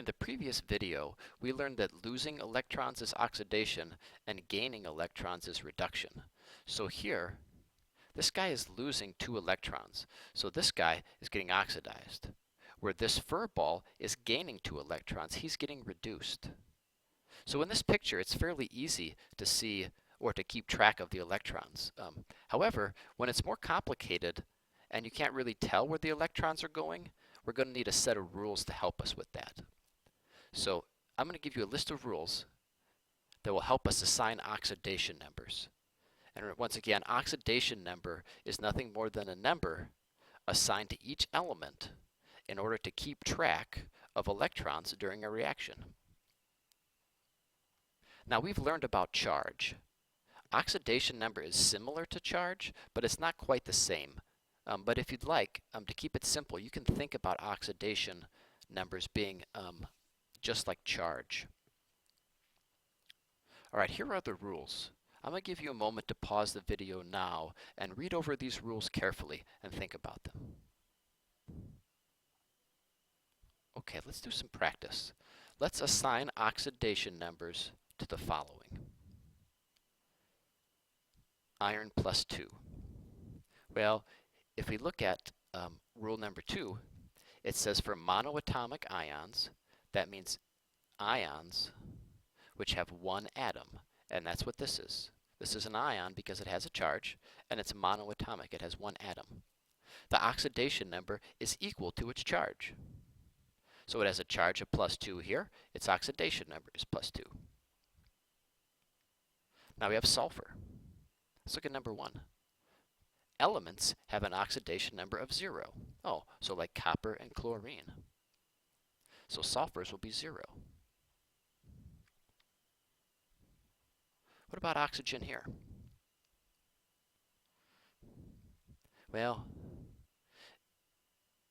In the previous video, we learned that losing electrons is oxidation and gaining electrons is reduction. So here, this guy is losing 2 electrons, so this guy is getting oxidized. Where this fur ball is gaining 2 electrons, he's getting reduced. So in this picture, it's fairly easy to see or to keep track of the electrons. However, when it's more complicated and you can't really tell where the electrons are going, we're going to need a set of rules to help us with that. So I'm going to give you a list of rules that will help us assign oxidation numbers. And once again, oxidation number is nothing more than a number assigned to each element in order to keep track of electrons during a reaction. Now we've learned about charge. Oxidation number is similar to charge, but it's not quite the same. But if you'd like, to keep it simple, you can think about oxidation numbers being just like charge. Alright, here are the rules. I'm going to give you a moment to pause the video now and read over these rules carefully and think about them. Okay, let's do some practice. Let's assign oxidation numbers to the following. Iron plus 2. Well, if we look at rule number 2, it says for monoatomic ions, that means ions which have one atom, and that's what this is. This is an ion because it has a charge, and it's monoatomic. It has one atom. The oxidation number is equal to its charge. So it has a charge of plus 2 here. Its oxidation number is plus 2. Now we have sulfur. Let's look at number 1. Elements have an oxidation number of 0. Oh, so like copper and chlorine. So sulfurs will be 0. What about oxygen here? Well,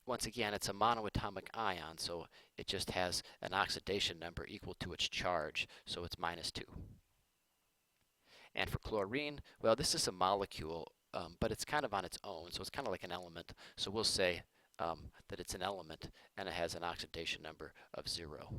once again, it's a monoatomic ion, so it just has an oxidation number equal to its charge, so it's minus 2. And for chlorine, well, this is a molecule, but it's kind of on its own, so it's kind of like an element. So we'll say that it's an element, and it has an oxidation number of 0.